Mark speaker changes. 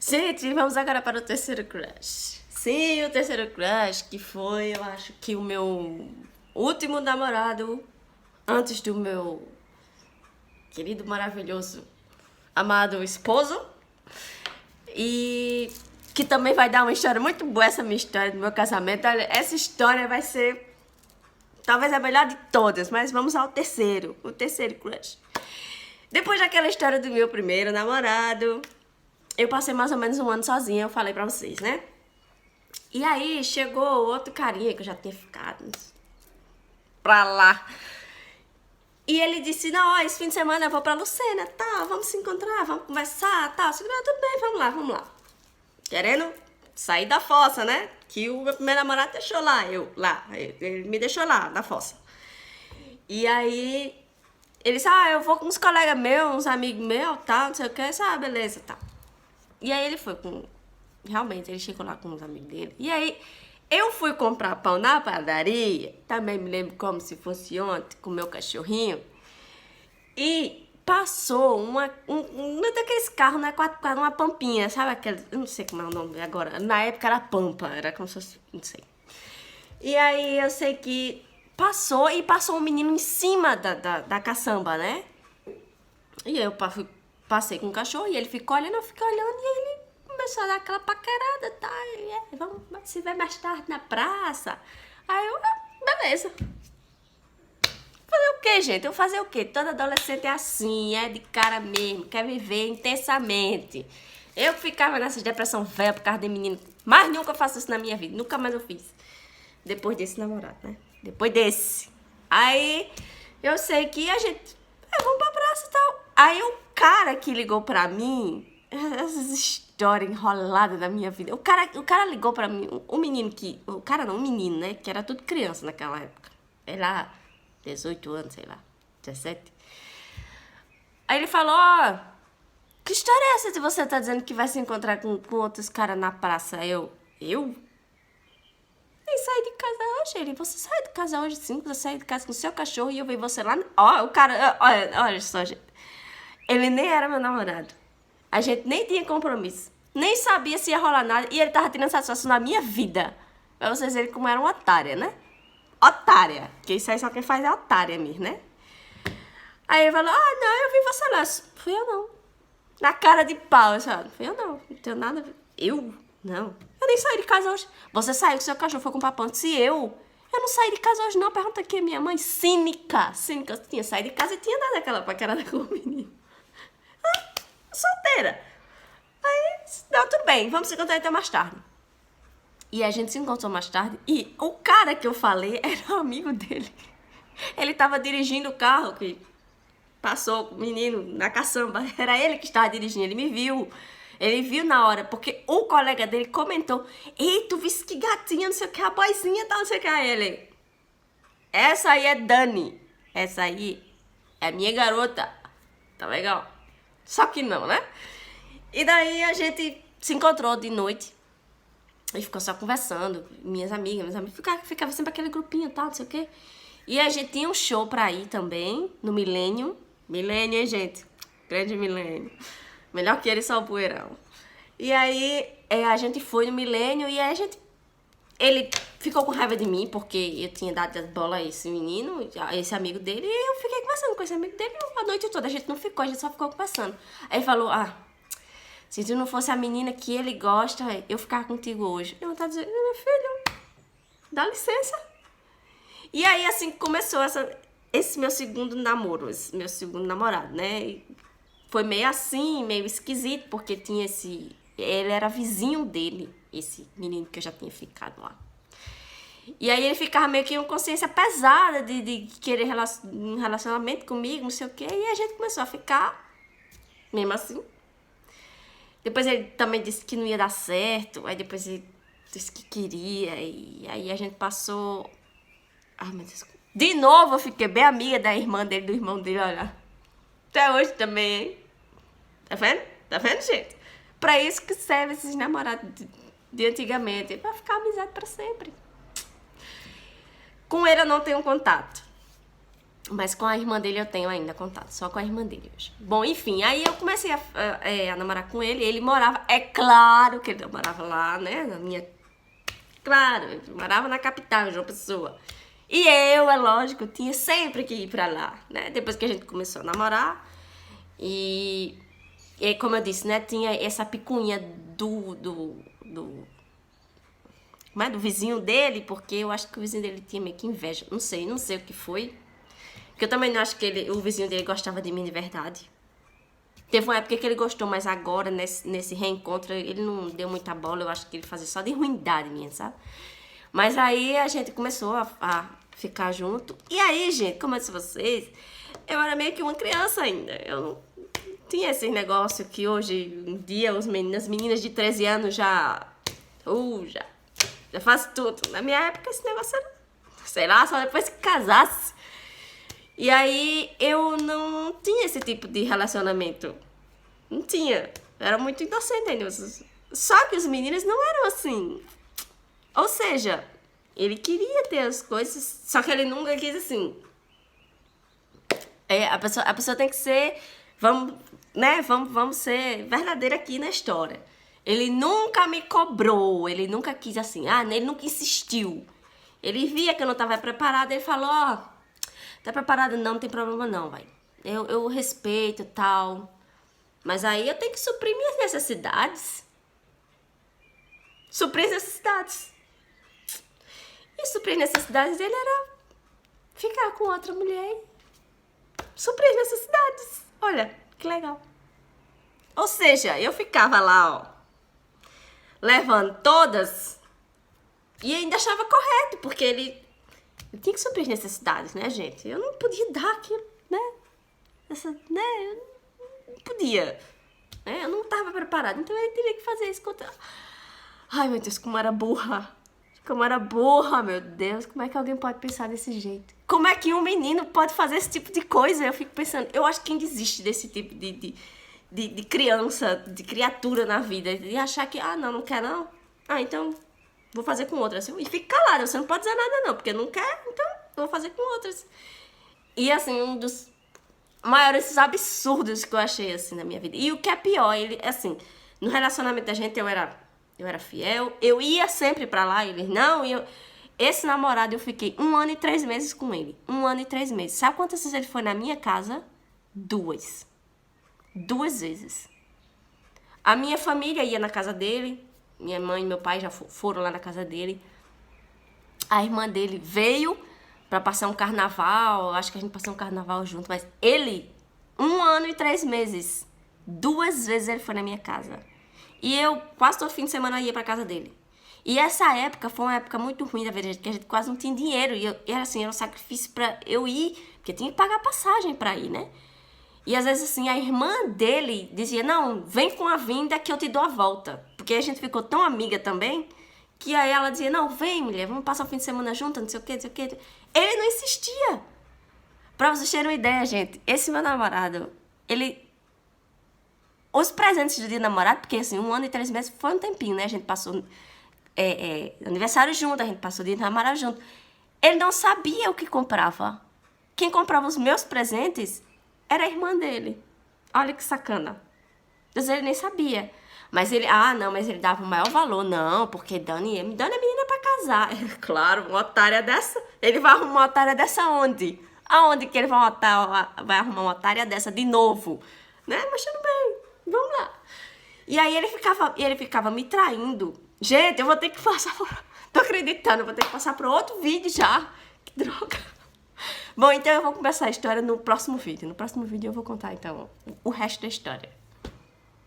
Speaker 1: Gente, vamos agora para o terceiro crush. Sim, o terceiro crush, que foi, eu acho que o meu último namorado antes do meu querido, maravilhoso, amado esposo. E que também vai dar uma história muito boa, essa minha história do meu casamento. Olha, essa história vai ser talvez a melhor de todas, mas vamos ao terceiro, o terceiro crush. Depois daquela história do meu primeiro namorado, eu passei mais ou menos um ano sozinha, eu falei pra vocês, né? E aí chegou outro carinha que eu já tinha ficado pra lá. E ele disse, não, ó, esse fim de semana eu vou pra Lucena, tá, vamos se encontrar, vamos conversar, tá. Eu disse, não, tudo bem, vamos lá. Querendo sair da fossa, né? Que o meu primeiro namorado deixou lá, ele me deixou lá, na fossa. E aí, ele disse, eu vou com uns colegas meus, uns amigos meus, tal, não sei o que. Eu disse, beleza, tá. E aí ele foi com... Realmente, ele chegou lá com os amigos dele. E aí, eu fui comprar pão na padaria. Também me lembro como se fosse ontem, com o meu cachorrinho. E passou um daqueles carros, né? Uma pampinha, sabe aquele... Eu não sei como é o nome agora. Na época era pampa, era como se fosse... Não sei. E aí, eu sei que passou um menino em cima da caçamba, né? E eu passei com o cachorro e ele ficou olhando, eu fiquei olhando e ele começou a dar aquela paquerada, tá? E vamos se ver mais tarde na praça. Aí eu, beleza. Fazer o quê, gente? Eu fazer o quê? Todo adolescente é assim, é de cara mesmo, quer viver intensamente. Eu ficava nessa depressão velha por causa de menino. Mas nunca faço isso na minha vida, nunca mais eu fiz. Depois desse namorado, né? Depois desse. Aí eu sei que a gente... vamos pra praça e tal. Aí o cara que ligou pra mim... Essas histórias enroladas da minha vida. O cara ligou pra mim... O menino que... O cara não, o menino, né? Que era tudo criança naquela época. Sei lá, 18 anos, sei lá. 17. Aí ele falou, que história é essa de você tá dizendo que vai se encontrar com outros caras na praça? Eu? Nem saí de casa hoje, você sai de casa hoje sim, você sai de casa com o seu cachorro e eu vi você lá... o cara... Olha só, gente. Ele nem era meu namorado. A gente nem tinha compromisso. Nem sabia se ia rolar nada. E ele tava tendo satisfação na minha vida. Pra vocês verem como era uma otária, né? Otária. Porque isso aí só quem faz é otária mesmo, né? Aí ele falou, não, eu vi você lá. Fui eu não. Na cara de pau. Eu falei, fui eu não. Não tenho nada a ver. Eu? Não. Eu nem saí de casa hoje. Você saiu com seu cachorro, foi comprar pão. Se eu não saí de casa hoje não. Pergunta aqui a minha mãe. Cínica. Eu tinha saído de casa e tinha dado aquela paquerada com o menino. Solteira. Aí, não, tudo bem. Vamos se encontrar então mais tarde. E a gente se encontrou mais tarde. E o cara que eu falei era um amigo dele. Ele tava dirigindo o carro que passou o menino na caçamba. Era ele que estava dirigindo. Ele me viu. Ele viu na hora, porque o colega dele comentou, ei, tu viste que gatinha, não sei o que, a boizinha, tá, não sei o que. Aí ele, essa aí é Dani, essa aí é minha garota, tá legal? Só que não, né? E daí a gente se encontrou de noite e ficou só conversando, minhas amigas, meus amigos, ficava sempre aquele grupinho, tá, não sei o que. E a gente tinha um show pra ir também, no Milênio, hein, gente? Grande Milênio. Melhor que ele, só o poeirão. E aí, a gente foi no Milênio e aí ele ficou com raiva de mim, porque eu tinha dado as bolas a esse menino, a esse amigo dele, e eu fiquei conversando com esse amigo dele a noite toda. A gente não ficou, a gente só ficou conversando. Aí ele falou, se tu não fosse a menina que ele gosta, eu ficava contigo hoje. Eu tava dizendo, meu filho, dá licença. E aí, assim, começou esse meu segundo namoro, esse meu segundo namorado, né? E foi meio assim, meio esquisito, porque tinha ele era vizinho dele, esse menino que eu já tinha ficado lá. E aí ele ficava meio que com consciência pesada de querer um relacionamento comigo, não sei o quê. E a gente começou a ficar, mesmo assim. Depois ele também disse que não ia dar certo, aí depois ele disse que queria, e aí a gente passou... meu Deus. De novo eu fiquei bem amiga da irmã dele, do irmão dele, olha. Até hoje também, hein? Tá vendo? Tá vendo, gente? Pra isso que serve esses namorados de antigamente. Pra ficar amizade pra sempre. Com ele eu não tenho contato. Mas com a irmã dele eu tenho ainda contato, só com a irmã dele hoje. Bom, enfim, aí eu comecei a namorar com ele morava, é claro que ele morava lá, né, na minha... Claro, ele morava na capital, em João Pessoa. E eu, é lógico, tinha sempre que ir pra lá, né, depois que a gente começou a namorar. E como eu disse, né, tinha essa picuinha do vizinho dele, porque eu acho que o vizinho dele tinha meio que inveja, não sei o que foi. Porque eu também não acho que o vizinho dele gostava de mim de verdade. Teve uma época que ele gostou, mas agora, nesse reencontro, ele não deu muita bola. Eu acho que ele fazia só de ruindade minha, sabe? Mas aí a gente começou a ficar junto. E aí, gente, como eu disse a vocês, eu era meio que uma criança ainda. Eu não tinha esse negócio que hoje em dia as meninas de 13 anos já faz tudo. Na minha época esse negócio era, sei lá, só depois que casasse. E aí eu não tinha esse tipo de relacionamento. Não tinha. Eu era muito inocente ainda. Só que os meninos não eram assim. Ou seja, ele queria ter as coisas, só que ele nunca quis assim. A pessoa tem que ser... Vamos ser verdadeira aqui na história. Ele nunca me cobrou. Ele nunca quis assim. Ele nunca insistiu. Ele via que eu não estava preparada. Ele falou, tá preparada? Não tem problema não, vai. Eu respeito e tal. Mas aí eu tenho que suprir minhas necessidades. Suprir as necessidades. E suprir as necessidades dele era ficar com outra mulher e suprir as necessidades. Olha, que legal. Ou seja, eu ficava lá, levando todas e ainda achava correto, porque ele tinha que suprir as necessidades, né, gente? Eu não podia dar aquilo, né? Eu não podia. Né? Eu não estava preparada, então ele teria que fazer isso contra... Ai, meu Deus, como era burra. Como era burra, meu Deus. Como é que alguém pode pensar desse jeito? Como é que um menino pode fazer esse tipo de coisa? Eu fico pensando, eu acho que quem desiste desse tipo de criança, de criatura na vida, de achar que, não quer não. Então vou fazer com outras. E fica calada, você não pode dizer nada não, porque não quer, então vou fazer com outras. E assim, um dos maiores absurdos que eu achei assim na minha vida. E o que é pior, ele, assim, no relacionamento da gente eu era fiel, eu ia sempre pra lá, eles não, esse namorado eu fiquei 1 ano e 3 meses com ele. 1 ano e 3 meses. Sabe quantas vezes ele foi na minha casa? 2 vezes. A minha família ia na casa dele, minha mãe e meu pai já foram lá na casa dele. A irmã dele veio pra passar um carnaval, acho que a gente passou um carnaval junto, mas ele, 1 ano e 3 meses, 2 vezes ele foi na minha casa. E eu, quase todo fim de semana, ia pra casa dele. E essa época foi uma época muito ruim da vida, que a gente quase não tinha dinheiro. E era assim, era um sacrifício pra eu ir, porque tinha que pagar passagem pra ir, né? E às vezes assim, a irmã dele dizia, não, vem com a vinda que eu te dou a volta. Porque a gente ficou tão amiga também, que aí ela dizia, não, vem mulher, vamos passar o fim de semana junto, não sei o que, não sei o que. Ele não insistia. Pra vocês terem uma ideia, gente, esse meu namorado, os presentes do dia do namorado, porque assim, 1 ano e 3 meses foi um tempinho, né? A gente passou aniversário junto, a gente passou o dia do namorado junto. Ele não sabia o que comprava. Quem comprava os meus presentes era a irmã dele. Olha que sacana. Às vezes ele nem sabia. Mas ele, mas ele dava o maior valor. Não, porque Dani é menina pra casar. Claro, uma otária dessa. Ele vai arrumar uma otária dessa onde? Aonde que ele vai arrumar uma otária dessa de novo? Né? Mas tudo bem, vamos lá. E aí ele ficava me traindo. Gente, eu vou ter que passar por... Tô acreditando, eu vou ter que passar para outro vídeo já. Que droga. Bom, então eu vou começar a história no próximo vídeo. No próximo vídeo eu vou contar, então, o resto da história.